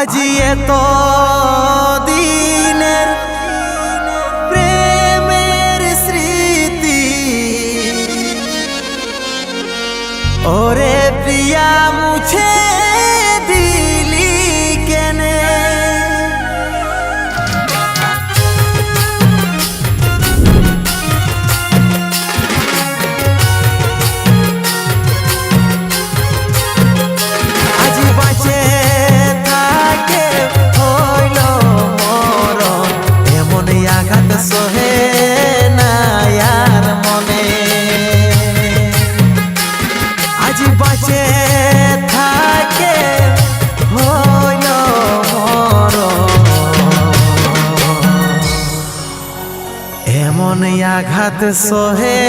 আজি এত দিনের প্রেমের স্মৃতি ওরে প্রিয়া মুছে দিলি কেনে আজি বাঁচে থাকে হইল মরণ এমন আঘাত সহে না আর মনে আজি বাঁচে থাকে হইল মরণ এমন আঘাত সহে